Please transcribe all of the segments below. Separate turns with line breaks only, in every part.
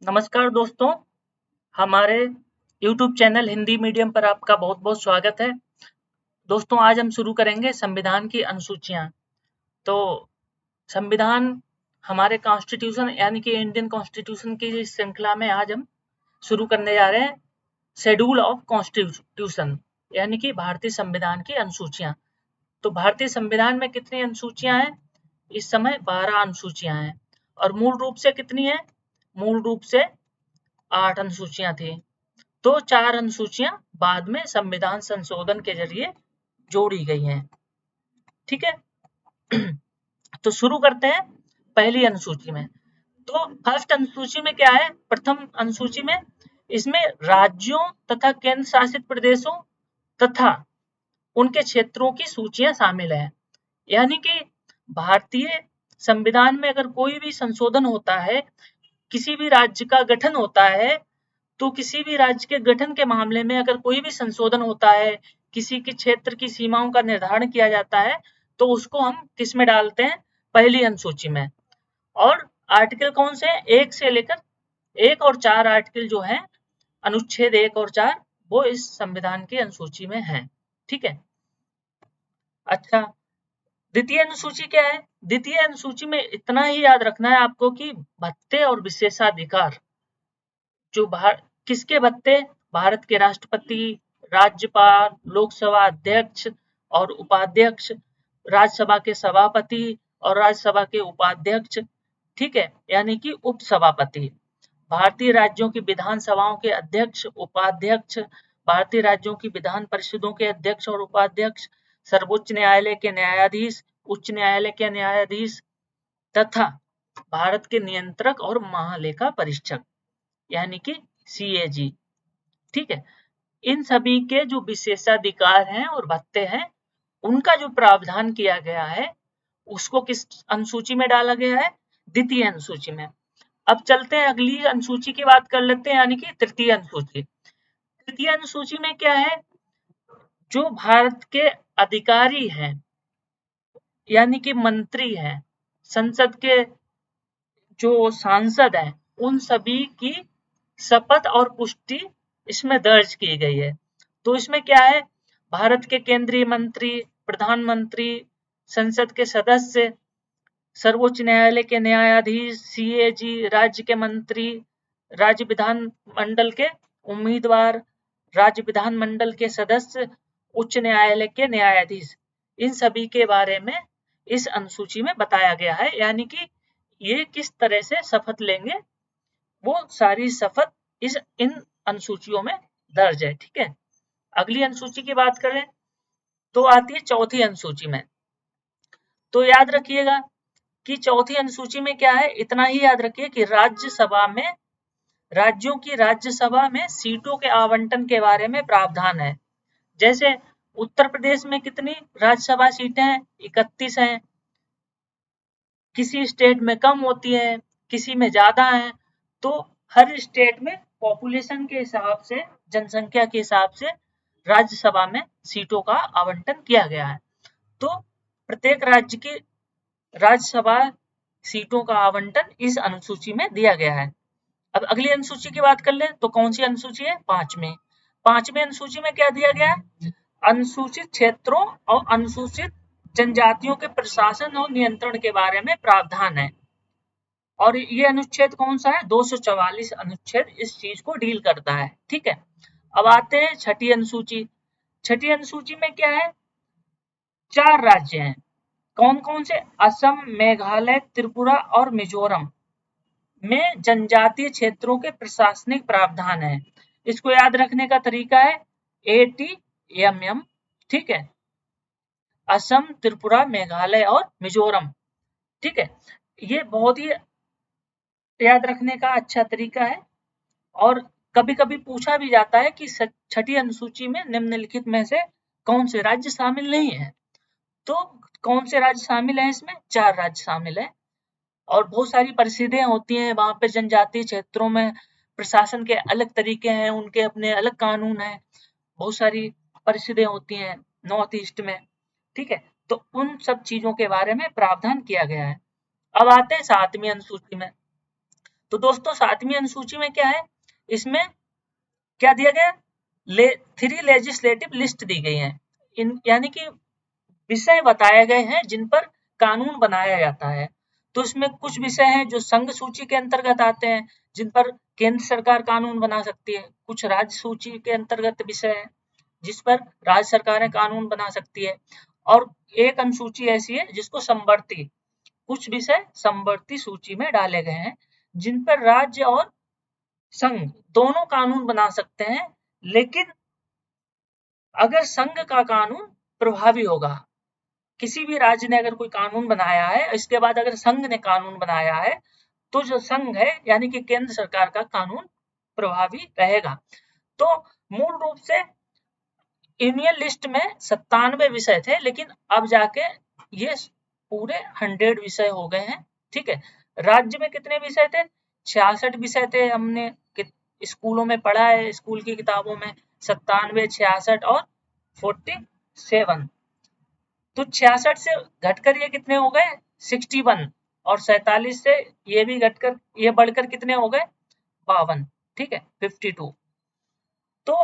नमस्कार दोस्तों, हमारे YouTube चैनल हिंदी मीडियम पर आपका बहुत-बहुत स्वागत है। दोस्तों, आज हम शुरू करेंगे संविधान की अनुसूचियाँ। तो संविधान हमारे कॉन्स्टिट्यूशन यानी कि इंडियन कॉन्स्टिट्यूशन की इस श्रृंखला में आज हम शुरू करने जा रहे हैं शेड्यूल ऑफ कॉन्स्टिट्यूशन यानी कि भारतीय संविधान की अनुसूचियाँ। तो भारतीय संविधान में कितनी अनुसूचियाँ हैं? इस समय 12 अनुसूचियाँ हैं और मूल रूप से कितनी है? मूल रूप से 8 अनुसूचियाँ थी। तो 4 अनुसूचियां बाद में संविधान संशोधन के जरिए जोड़ी गई हैं। ठीक है। तो शुरू करते हैं पहली अनुसूची में। तो फर्स्ट अनुसूची में क्या है? प्रथम अनुसूची में इसमें राज्यों तथा केंद्र शासित प्रदेशों तथा उनके क्षेत्रों की सूचियां शामिल है। यानी कि भारतीय संविधान में अगर कोई भी संशोधन होता है, किसी भी राज्य का गठन होता है, तो किसी भी राज्य के गठन के मामले में अगर कोई भी संशोधन होता है, किसी के क्षेत्र की सीमाओं का निर्धारण किया जाता है, तो उसको हम किस में डालते हैं? पहली अनुसूची में। और आर्टिकल कौन से हैं? 1 से लेकर 1 और 4 आर्टिकल जो हैं, अनुच्छेद 1 और 4 वो इस संविधान की अनुसूची में हैं। ठीक है। अच्छा, द्वितीय अनुसूची क्या है? द्वितीय अनुसूची में इतना ही याद रखना है आपको कि भत्ते और विशेषाधिकार जो किसके भत्ते? भारत के राष्ट्रपति, राज्यपाल, लोकसभा अध्यक्ष और उपाध्यक्ष, राज्यसभा के सभापति और राज्यसभा के उपाध्यक्ष, ठीक है, यानी कि उपसभापति, भारतीय राज्यों की विधानसभाओं के अध्यक्ष, उपाध्यक्ष, भारतीय राज्यों की विधान परिषदों के अध्यक्ष और उपाध्यक्ष, सर्वोच्च न्यायालय के न्यायाधीश, उच्च न्यायालय के न्यायाधीश तथा भारत के नियंत्रक और महालेखा परीक्षक यानी कि CAG। ठीक है। इन सभी के जो विशेषाधिकार हैं और भत्ते हैं, उनका जो प्रावधान किया गया है, उसको किस अनुसूची में डाला गया है? द्वितीय अनुसूची में। अब चलते हैं अगली अनुसूची की बात कर लेते हैं, यानी कि तृतीय अनुसूची। तृतीय अनुसूची में क्या है? जो भारत के अधिकारी हैं, यानी कि मंत्री हैं, संसद के जो सांसद हैं, उन सभी की शपथ और पुष्टि इसमें दर्ज की गई है। तो इसमें क्या है? भारत के केंद्रीय मंत्री, प्रधानमंत्री, संसद के सदस्य, सर्वोच्च न्यायालय के न्यायाधीश, CAG, राज्य के मंत्री, राज्य विधानमंडल के उम्मीदवार, राज्य विधानमंडल के सदस्य, उच्च न्यायालय के न्यायाधीश, इन सभी के बारे में इस अनुसूची में बताया गया है। यानी कि ये किस तरह से शपथ लेंगे, वो सारी शपथ इन अनुसूचियों में दर्ज है। ठीक है। अगली अनुसूची की बात करें तो आती है चौथी अनुसूची में। तो याद रखिएगा कि चौथी अनुसूची में क्या है? इतना ही याद रखिए कि राज्यसभा में, राज्यों की राज्यसभा में सीटों के आवंटन के बारे में प्रावधान है। जैसे उत्तर प्रदेश में कितनी राज्यसभा सीटें हैं? 31 हैं। किसी स्टेट में कम होती है, किसी में ज्यादा है। तो हर स्टेट में पॉपुलेशन के हिसाब से, जनसंख्या के हिसाब से राज्यसभा में सीटों का आवंटन किया गया है। तो प्रत्येक राज्य की राज्यसभा सीटों का आवंटन इस अनुसूची में दिया गया है। अब अगली अनुसूची की बात कर ले तो कौन सी अनुसूची है? पांचवी अनुसूची में क्या दिया गया है? अनुसूचित क्षेत्रों और अनुसूचित जनजातियों के प्रशासन और नियंत्रण के बारे में प्रावधान है। और ये अनुच्छेद कौन सा है? 244 अनुच्छेद इस चीज को डील करता है। ठीक है। अब आते हैं छठी अनुसूची। छठी अनुसूची में क्या है? 4 राज्य हैं। कौन कौन से? असम, मेघालय, त्रिपुरा और मिजोरम में जनजातीय क्षेत्रों के प्रशासनिक प्रावधान है। इसको याद रखने का तरीका है ATMM। ठीक है। असम, त्रिपुरा, मेघालय और मिजोरम। ठीक है। ये बहुत ही याद रखने का अच्छा तरीका है। और कभी कभी पूछा भी जाता है कि छठी अनुसूची में निम्नलिखित में से कौन से राज्य शामिल नहीं है। तो कौन से राज्य शामिल हैं? इसमें 4 राज्य शामिल है। और बहुत सारी परिषदें होती हैं वहां पे। जनजातीय क्षेत्रों में प्रशासन के अलग तरीके हैं, उनके अपने अलग कानून हैं। बहुत सारी परिषदें होती हैं नॉर्थ ईस्ट में। ठीक है। तो उन सब चीजों के बारे में प्रावधान किया गया है। अब आते हैं 7वीं अनुसूची में। तो दोस्तों 7वीं अनुसूची में क्या है, इसमें क्या दिया गया, 3 लेजिस्लेटिव लिस्ट दी गई है, यानी कि विषय बताए गए हैं जिन पर कानून बनाया जाता है। तो इसमें कुछ विषय हैं जो संघ सूची के अंतर्गत आते हैं, जिन पर केंद्र सरकार कानून बना सकती है। कुछ राज्य सूची के अंतर्गत विषय है जिस पर राज्य सरकारें कानून बना सकती है, और एक अनुसूची ऐसी है जिसको समवर्ती, कुछ विषय समवर्ती सूची में डाले गए हैं जिन पर राज्य और संघ दोनों कानून बना सकते हैं, लेकिन अगर संघ का कानून प्रभावी होगा, किसी भी राज्य ने अगर कोई कानून बनाया है, इसके बाद अगर संघ ने कानून बनाया है, तो जो संघ है यानी कि केंद्र सरकार का कानून प्रभावी रहेगा। तो मूल रूप से यूनियन लिस्ट में 97 विषय थे, लेकिन अब जाके ये पूरे 100 विषय हो गए हैं। ठीक है, राज्य में कितने विषय थे, 66 विषय थे। हमने स्कूलों में पढ़ा है, स्कूल की किताबों में 97, 66 और 47। तो 66 से घटकर ये कितने हो गए, 61, और 47 से ये भी घटकर ये बढ़कर कितने हो गए, 52। ठीक है, 52। तो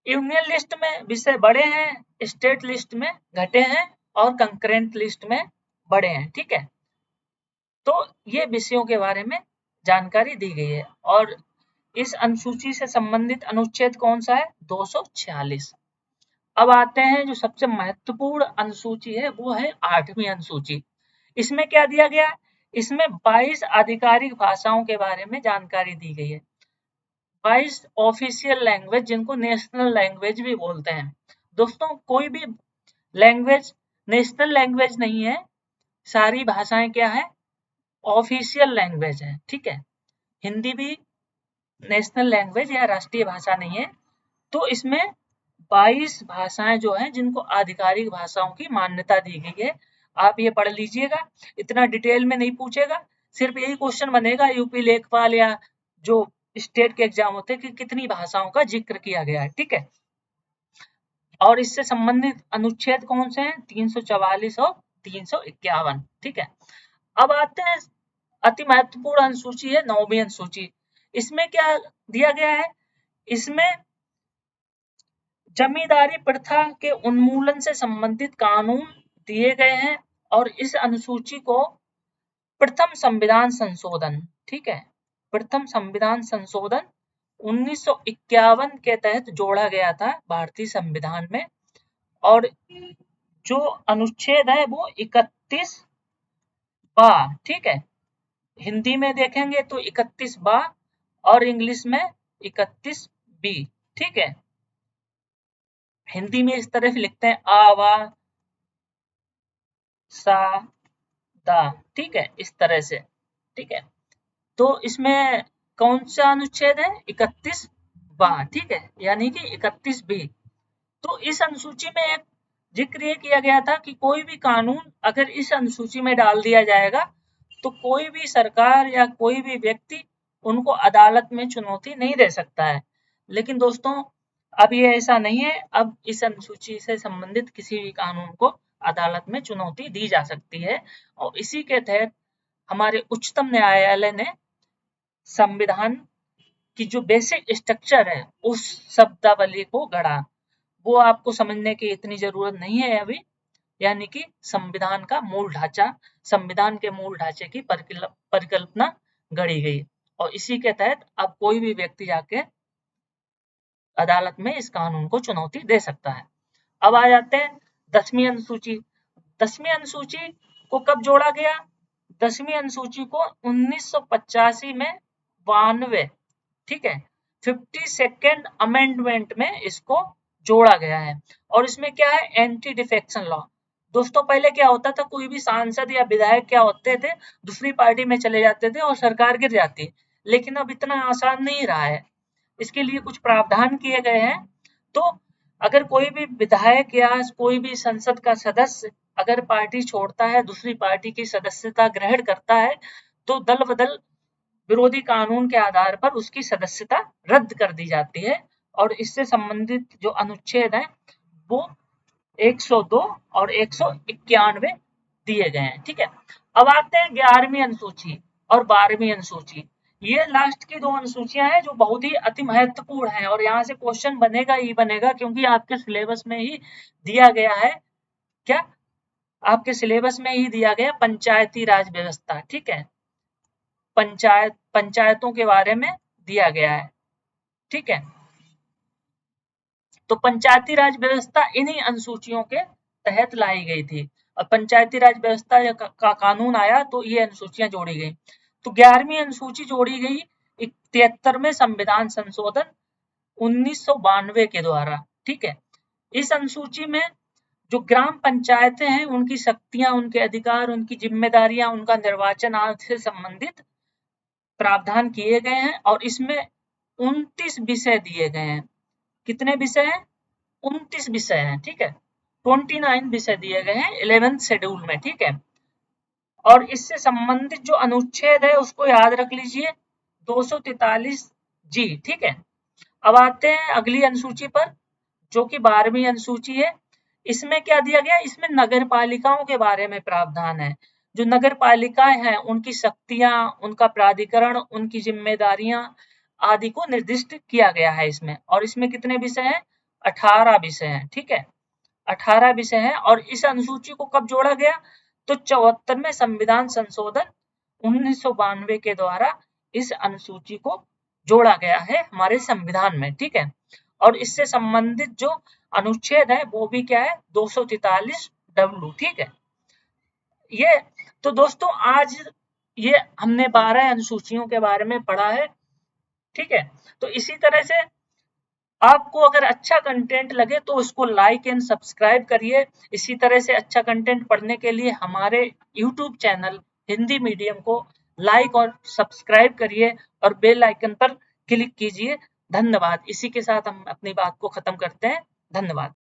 यूनियन लिस्ट में विषय बड़े हैं, स्टेट लिस्ट में घटे हैं, और कंकरेंट लिस्ट में बड़े हैं। ठीक है, तो ये विषयों के बारे में जानकारी दी गई है। और इस अनुसूची से संबंधित अनुच्छेद कौन सा है, 246। अब आते हैं जो सबसे महत्वपूर्ण अनुसूची है, वो है 8वीं अनुसूची। इसमें क्या दिया गया है, इसमें 22 आधिकारिक भाषाओं के बारे में जानकारी दी गई है। 22 ऑफिशियल लैंग्वेज, जिनको नेशनल लैंग्वेज भी बोलते हैं। दोस्तों कोई भी लैंग्वेज नेशनल लैंग्वेज नहीं है, सारी भाषाएं क्या है, ऑफिशियल लैंग्वेज है। ठीक है, हिंदी भी नेशनल लैंग्वेज या राष्ट्रीय भाषा नहीं है। तो इसमें 22 भाषाएं जो हैं जिनको आधिकारिक भाषाओं की मान्यता दी गई है। आप ये पढ़ लीजिएगा, इतना डिटेल में नहीं पूछेगा, सिर्फ यही क्वेश्चन बनेगा यूपी लेखपाल या जो स्टेट के एग्जाम होते हैं कि कितनी भाषाओं का जिक्र किया गया है। ठीक है, और इससे संबंधित अनुच्छेद कौन से हैं, 344 और 351। ठीक है, अब आते हैं अति महत्वपूर्ण अनुसूची है 9वीं अनुसूची। इसमें क्या दिया गया है, इसमें जमींदारी प्रथा के उन्मूलन से संबंधित कानून दिए गए हैं, और इस अनुसूची को प्रथम संविधान संशोधन, ठीक है, प्रथम संविधान संशोधन 1951 के तहत जोड़ा गया था भारतीय संविधान में। और जो अनुच्छेद है वो 31 बा, ठीक है, हिंदी में देखेंगे तो 31 बा और इंग्लिश में 31 बी। ठीक है, हिंदी में इस तरह से लिखते हैं आ वा सा दा। ठीक है, इस तरह से। ठीक है, तो इसमें कौन सा अनुच्छेद है, 31 बा, ठीक है, यानी कि 31 बी। तो इस अनुसूची में एक जिक्र ये किया गया था कि कोई भी कानून अगर इस अनुसूची में डाल दिया जाएगा तो कोई भी सरकार या कोई भी व्यक्ति उनको अदालत में चुनौती नहीं दे सकता है। लेकिन दोस्तों अब ये ऐसा नहीं है, अब इस अनुसूची से संबंधित किसी भी कानून को अदालत में चुनौती दी जा सकती है। और इसी के तहत हमारे उच्चतम न्यायालय ने संविधान की जो बेसिक स्ट्रक्चर है उस शब्दावली को गढ़ा। वो आपको समझने की इतनी जरूरत नहीं है अभी, यानी कि संविधान का मूल ढांचा, संविधान के मूल ढांचे की परिकल्पना गढ़ी गई, और इसी के तहत अब कोई भी व्यक्ति जाके अदालत में इस कानून को चुनौती दे सकता है। अब आ जाते हैं 10वीं अनुसूची। 10वीं अनुसूची को कब जोड़ा गया, 10वीं अनुसूची को 1985 में 92, ठीक है, 52nd अमेंडमेंट में इसको जोड़ा गया है। और इसमें क्या है, एंटी डिफेक्शन लॉ। दोस्तों पहले क्या होता था, कोई भी सांसद या विधायक क्या होते थे, दूसरी पार्टी में चले जाते थे और सरकार गिर जाती। लेकिन अब इतना आसान नहीं रहा है, इसके लिए कुछ प्रावधान किए गए हैं। तो अगर कोई भी विधायक या कोई भी संसद का सदस्य अगर पार्टी छोड़ता है, दूसरी पार्टी की सदस्यता ग्रहण करता है, तो दल बदल विरोधी कानून के आधार पर उसकी सदस्यता रद्द कर दी जाती है। और इससे संबंधित जो अनुच्छेद हैं वो 102 और 191 दिए गए हैं। ठीक है, अब आते हैं 11वीं अनुसूची और 12वीं अनुसूची। ये लास्ट की 2 अनुसूचियां हैं जो बहुत ही अति महत्वपूर्ण हैं और यहाँ से क्वेश्चन बनेगा ही बनेगा, क्योंकि आपके सिलेबस में ही दिया गया है। क्या? आपके सिलेबस में ही दिया गया पंचायती राज व्यवस्था, ठीक है। पंचायतों के बारे में दिया गया है, ठीक है। तो पंचायती राज व्यवस्था इन्हीं अनुसूचियों के तहत लाई गई थी और पंचायती राज व्यवस्था का कानून आया तो ये अनुसूचियां जोड़ी गई। तो 11वीं अनुसूची जोड़ी गई 73वें संविधान संशोधन 1992 के द्वारा, ठीक है। इस अनुसूची में जो ग्राम पंचायतें हैं उनकी शक्तियां, उनके अधिकार, उनकी जिम्मेदारियां, उनका निर्वाचन आदि से संबंधित प्रावधान किए गए हैं और इसमें 29 विषय दिए गए हैं। कितने विषय हैं? 29 विषय हैं, ठीक है। 29 विषय दिए गए हैं 11th शेड्यूल में, ठीक है। और इससे संबंधित जो अनुच्छेद है उसको याद रख लीजिए, 243 जी, ठीक है। अब आते हैं अगली अनुसूची पर, जो कि 12वीं अनुसूची है। इसमें क्या दिया गया? इसमें नगर पालिकाओं के बारे में प्रावधान है। जो नगर पालिकाएं हैं उनकी शक्तियां, उनका प्राधिकरण, उनकी जिम्मेदारियां आदि को निर्दिष्ट किया गया है इसमें। और इसमें कितने विषय हैं? 18 विषय हैं, ठीक है। 18 विषय हैं और इस अनुसूची को कब जोड़ा गया? तो 74वें संविधान संशोधन 1992 के द्वारा इस अनुसूची को जोड़ा गया है हमारे संविधान में, ठीक है। और इससे संबंधित जो अनुच्छेद है वो भी क्या है? 243 डब्ल्यू, ठीक है। ये तो दोस्तों आज ये हमने 12 अनुसूचियों के बारे में पढ़ा है, ठीक है। तो इसी तरह से आपको अगर अच्छा कंटेंट लगे तो उसको लाइक एंड सब्सक्राइब करिए। इसी तरह से अच्छा कंटेंट पढ़ने के लिए हमारे यूट्यूब चैनल हिंदी मीडियम को लाइक और सब्सक्राइब करिए और बेल आइकन पर क्लिक कीजिए। धन्यवाद। इसी के साथ हम अपनी बात को खत्म करते हैं। धन्यवाद।